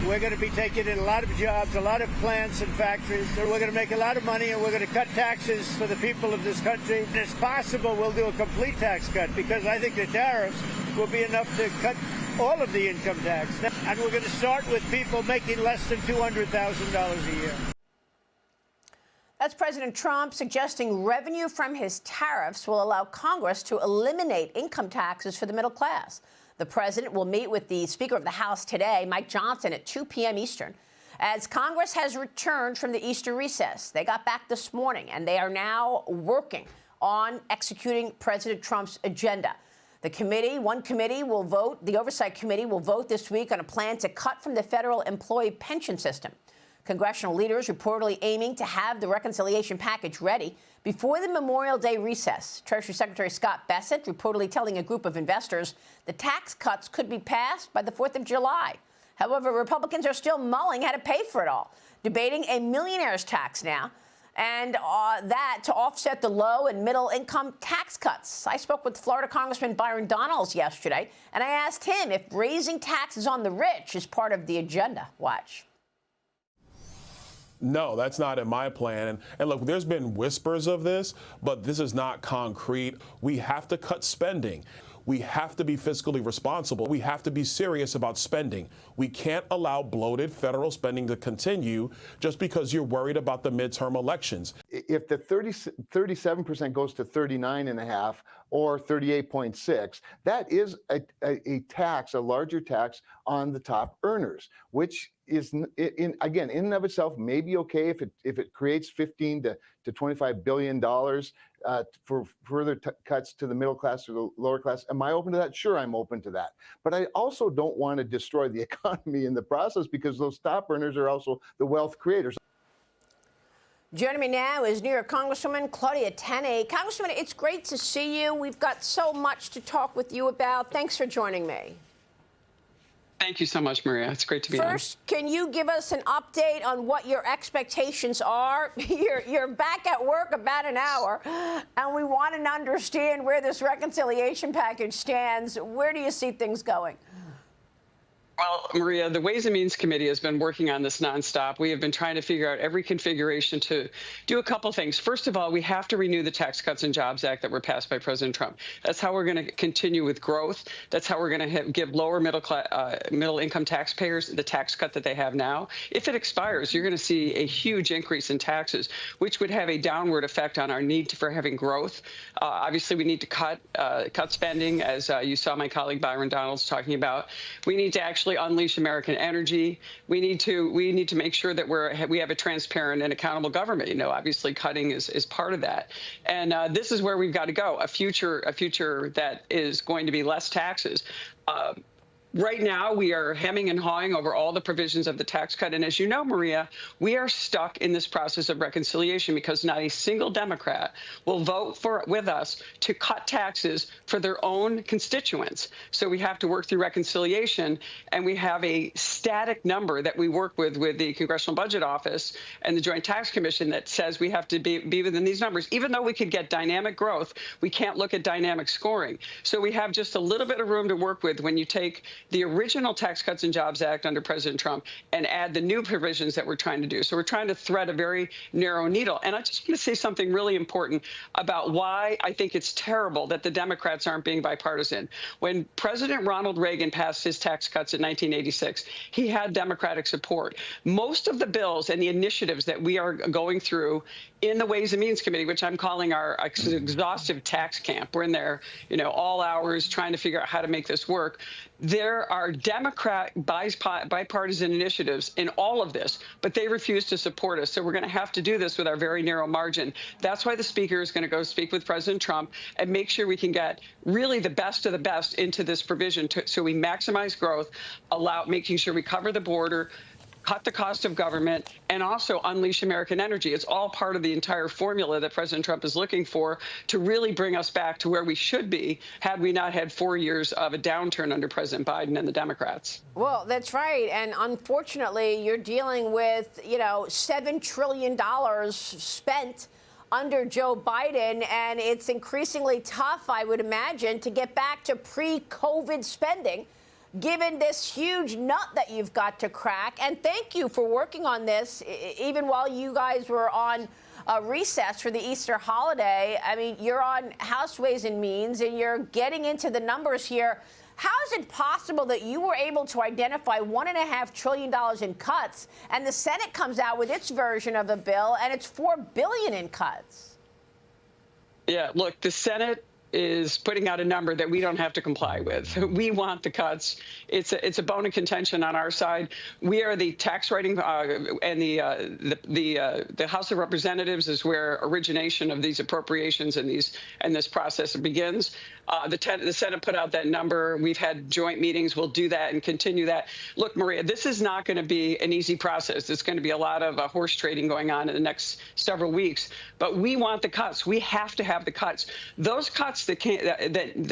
We're going to be taking in a lot of jobs, a lot of plants and factories. So we're going to make a lot of money, and we're going to cut taxes for the people of this country. And it's possible we'll do a complete tax cut, because I think the tariffs will be enough to cut all of the income tax. And we're going to start with people making less than $200,000 a year. That's President Trump suggesting revenue from his tariffs will allow Congress to eliminate income taxes for the middle class. The president will meet with the Speaker of the House today, Mike Johnson, at 2 p.m. Eastern, as Congress has returned from the Easter recess. They got back this morning, and they are now working on executing President Trump's agenda. One committee will vote, the Oversight Committee will vote this week on a plan to cut from the federal employee pension system. Congressional leaders reportedly aiming to have the reconciliation package ready before the Memorial Day recess. Treasury Secretary Scott Bessent reportedly telling a group of investors the tax cuts could be passed by the 4th of July. However, Republicans are still mulling how to pay for it all, debating a millionaire's tax now, and that to offset the low and middle income tax cuts. I spoke with Florida Congressman Byron Donalds yesterday, and I asked him if raising taxes on the rich is part of the agenda. Watch. No, that's not in my plan. And look, there's been whispers of this, but this is not concrete. We have to cut spending. We have to be fiscally responsible. We have to be serious about spending. We can't allow bloated federal spending to continue just because you're worried about the midterm elections. If the 37% goes to 39.5 or 38.6, that is a tax, a larger tax on the top earners, which is, again, in and of itself, may be okay if it creates $15 to $25 billion for further cuts to the middle class or the lower class. Am I open to that? Sure, I'm open to that. But I also don't want to destroy the economy in the process, because those top earners are also the wealth creators. Joining me now is New York Congresswoman Claudia Tenney. Congresswoman, it's great to see you. We've got so much to talk with you about. Thanks for joining me. Thank you so much, Maria. It's great to be on. First, can you give us an update on what your expectations are? You're back at work about an hour, and we want to understand where this reconciliation package stands. Where do you see things going? Well, Maria, the Ways and Means Committee has been working on this nonstop. We have been trying to figure out every configuration to do a couple things. First of all, we have to renew the Tax Cuts and Jobs Act that were passed by President Trump. That's how we're going to continue with growth. That's how we're going to give lower middle income taxpayers the tax cut that they have now. If it expires, you're going to see a huge increase in taxes, which would have a downward effect on our need for having growth. Obviously, we need to cut spending, as you saw my colleague Byron Donalds talking about. We need to actually unleash American energy. We need to make sure that we have a transparent and accountable government. You know, obviously cutting is part of that. And this is where we've got to go, a future that is going to be less taxes. Right now, we are hemming and hawing over all the provisions of the tax cut. And as you know, Maria, we are stuck in this process of reconciliation because not a single Democrat will vote with us to cut taxes for their own constituents. So we have to work through reconciliation, and we have a static number that we work with the Congressional Budget Office and the Joint Tax Commission that says we have to be within these numbers. Even though we could get dynamic growth, we can't look at dynamic scoring. So we have just a little bit of room to work with when you take the original Tax Cuts and Jobs Act under President Trump and add the new provisions that we're trying to do. So we're trying to thread a very narrow needle. And I just want to say something really important about why I think it's terrible that the Democrats aren't being bipartisan. When President Ronald Reagan passed his tax cuts in 1986, he had Democratic support. Most of the bills and the initiatives that we are going through in the Ways and Means Committee, which I'm calling our exhaustive tax camp, we're in there, all hours trying to figure out how to make this work. There are Democrat bipartisan initiatives in all of this, but they refuse to support us. So we're going to have to do this with our very narrow margin. That's why the Speaker is going to go speak with President Trump and make sure we can get really the best of the best into this provision so we maximize growth, making sure we cover the border, cut the cost of government, and also unleash American energy. It's all part of the entire formula that President Trump is looking for to really bring us back to where we should be had we not had 4 years of a downturn under President Biden and the Democrats. Well, that's right. And unfortunately, you're dealing with, $7 trillion spent under Joe Biden, and it's increasingly tough, I would imagine, to get back to pre-COVID spending given this huge nut that you've got to crack. And thank you for working on this, even while you guys were on recess for the Easter holiday. I mean, you're on House Ways and Means, and you're getting into the numbers here. How is it possible that you were able to identify $1.5 trillion in cuts, and the Senate comes out with its version of the bill, and it's $4 billion in cuts? Yeah, look, the Senate is putting out a number that we don't have to comply with. We want the cuts. It's a bone of contention on our side. We are the tax writing, and the House of Representatives is where origination of these appropriations and this process begins. The Senate put out that number. We've had joint meetings. We'll do that and continue that. Look, Maria, this is not going to be an easy process. There's going to be a lot of horse trading going on in the next several weeks. But we want the cuts. We have to have the cuts. Those cuts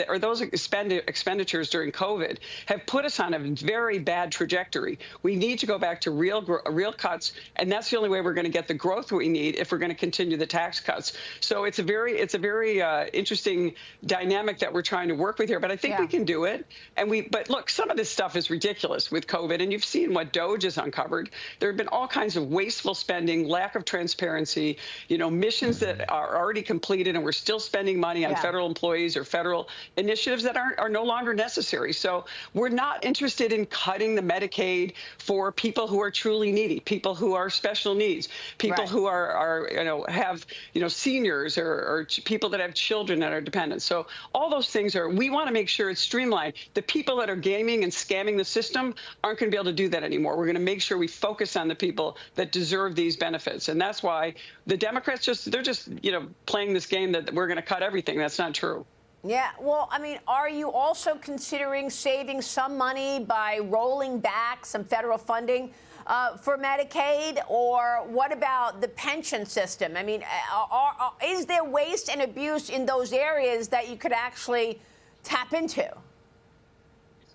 or those expenditures during COVID have put us on a very bad trajectory. We need to go back to real cuts, and that's the only way we're going to get the growth we need if we're going to continue the tax cuts. So it's a very interesting dynamic that we're trying to work with here, but I think we can do it. But look, some of this stuff is ridiculous with COVID, and you've seen what DOGE has uncovered. There have been all kinds of wasteful spending, lack of transparency, missions that are already completed, and we're still spending money on federal employees or federal initiatives that are no longer necessary. So we're not interested in cutting the Medicaid for people who are truly needy, people who are special needs, people who have seniors or people that have children that are dependent. So all those things we want to make sure it's streamlined. The people that are gaming and scamming the system aren't going to be able to do that anymore. We're going to make sure we focus on the people that deserve these benefits. And that's why the Democrats they're just playing this game that we're going to cut everything. That's not true. Yeah, well, I mean, are you also considering saving some money by rolling back some federal funding for Medicaid? Or what about the pension system? I mean, is there waste and abuse in those areas that you could actually tap into?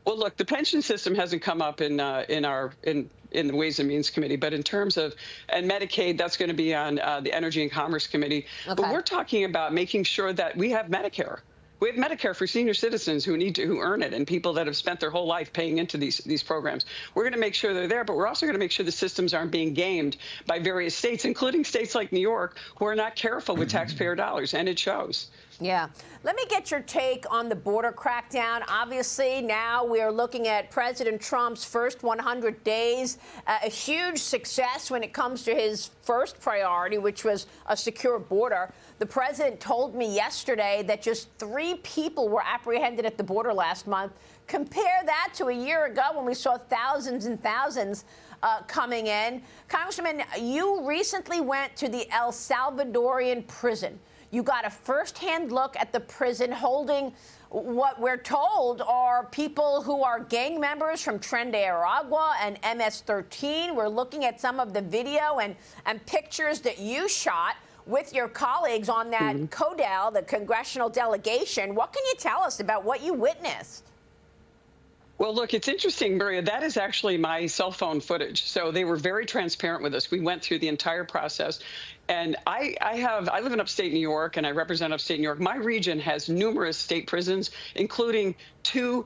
Well, look, the pension system hasn't come up in the Ways and Means Committee, but in terms of Medicaid, that's going to be on the Energy and Commerce Committee. Okay. But we're talking about making sure that we have Medicare. We have Medicare for senior citizens who earn it, and people that have spent their whole life paying into these programs. We're going to make sure they're there, but we're also going to make sure the systems aren't being gamed by various states, including states like New York, who are not careful with taxpayer dollars, and it shows. Yeah. Let me get your take on the border crackdown. Obviously, now we're looking at President Trump's first 100 days, a huge success when it comes to his first priority, which was a secure border. The president told me yesterday that just 3 people were apprehended at the border last month. Compare that to a year ago when we saw thousands and thousands coming in. Congressman, you recently went to the El Salvadorian prison. You got a firsthand look at the prison holding what we're told are people who are gang members from Tren de Aragua and MS-13. We're looking at some of the video and pictures that you shot with your colleagues on that CODEL, the congressional delegation. What can you tell us about what you witnessed? Well, look, it's interesting, Maria. That is actually my cell phone footage. So they were very transparent with us. We went through the entire process. And I live in upstate New York, and I represent upstate New York. My region has numerous state prisons, including 2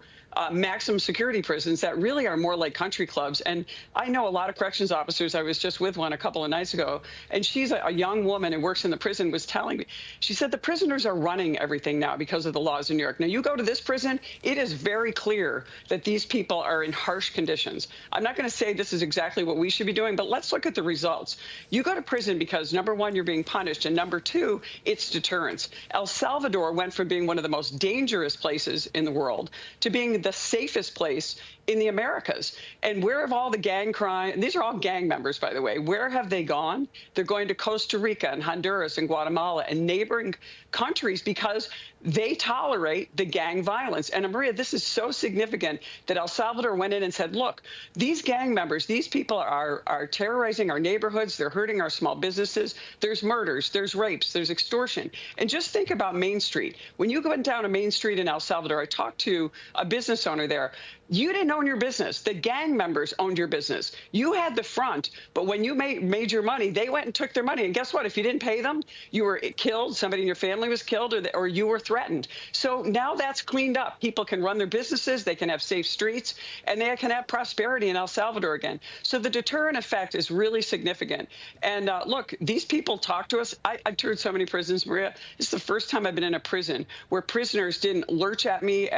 maximum security prisons that really are more like country clubs. And I know a lot of corrections officers. I was just with one a couple of nights ago, and she's a young woman who works in the prison, was telling me, she said the prisoners are running everything now because of the laws in New York. Now, you go to this prison, it is very clear that these people are in harsh conditions. I'm not going to say this is exactly what we should be doing, but let's look at the results. You go to prison because, number one, you're being punished, and number two, it's deterrence. El Salvador went from being one of the most dangerous places in the world to being the safest place in the Americas. And where have all the gang crime, and these are all gang members, by the way, where have they gone? They're going to Costa Rica and Honduras and Guatemala and neighboring countries because they tolerate the gang violence. And Maria, this is so significant that El Salvador went in and said, look, these gang members, these people are terrorizing our neighborhoods. They're hurting our small businesses. There's murders, there's rapes, there's extortion. And just think about Main Street. When you go down to Main Street in El Salvador, I talked to a business owner there. You didn't own your business. The gang members owned your business. You had the front, but when you made your money, they went and took their money. And guess what? If you didn't pay them, you were killed, somebody in your family was killed, or you were threatened. So now that's cleaned up. People can run their businesses, they can have safe streets, and they can have prosperity in El Salvador again. So the deterrent effect is really significant. And look, these people talk to us. I've toured so many prisons, Maria. This is the first time I've been in a prison where prisoners didn't lurch at me,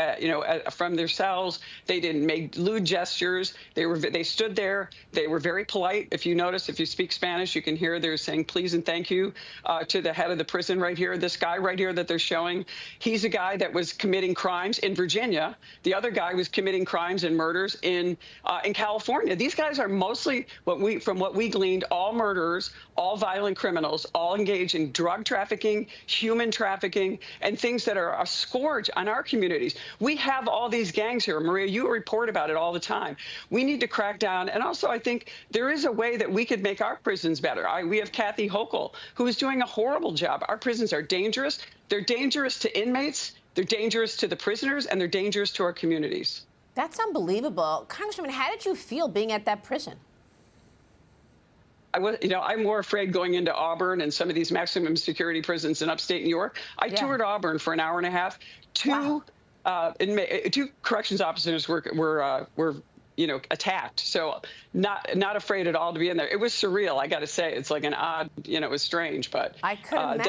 from their cells. They didn't make lewd gestures. They stood there. They were very polite. If you notice, if you speak Spanish, you can hear they're saying please and thank you to the head of the prison right here. This guy right here that they're showing, he's a guy that was committing crimes in Virginia. The other guy was committing crimes and murders in California. These guys are mostly, from what we gleaned, all murderers, all violent criminals, all engaged in drug trafficking, human trafficking, and things that are a scourge on our communities. We have all these gangs here. Maria, you report about it all the time. We need to crack down. And also, I think there is a way that we could make our prisons better. We have Kathy Hochul, who is doing a horrible job. Our prisons are dangerous. They're dangerous to inmates, they're dangerous to the prisoners, and they're dangerous to our communities. That's unbelievable. Congresswoman, how did you feel being at that prison? I'm more afraid going into Auburn and some of these maximum security prisons in upstate New York. I toured Auburn for an hour and a half. Two corrections officers were attacked. So not afraid at all to be in there. It was surreal, I got to say. It's like an odd, it was strange, but I could imagine.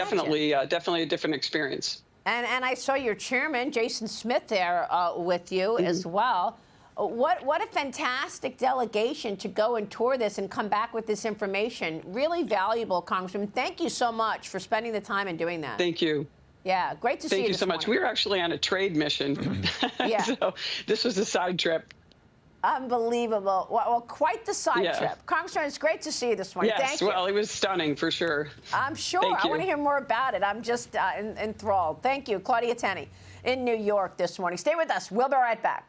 Definitely a different experience. And I saw your chairman, Jason Smith, there with you as well. What a fantastic delegation to go and tour this and come back with this information. Really valuable, Congressman. Thank you so much for spending the time and doing that. Thank you. Yeah, great to see you. Thank you so much. We were actually on a trade mission. Yeah. So this was a side trip. Unbelievable. Well, quite the side trip. Congressman, it's great to see you this morning. Yes, Thank you. Well, it was stunning for sure. I'm sure. I want to hear more about it. I'm just enthralled. Thank you. Claudia Tenney in New York this morning. Stay with us. We'll be right back.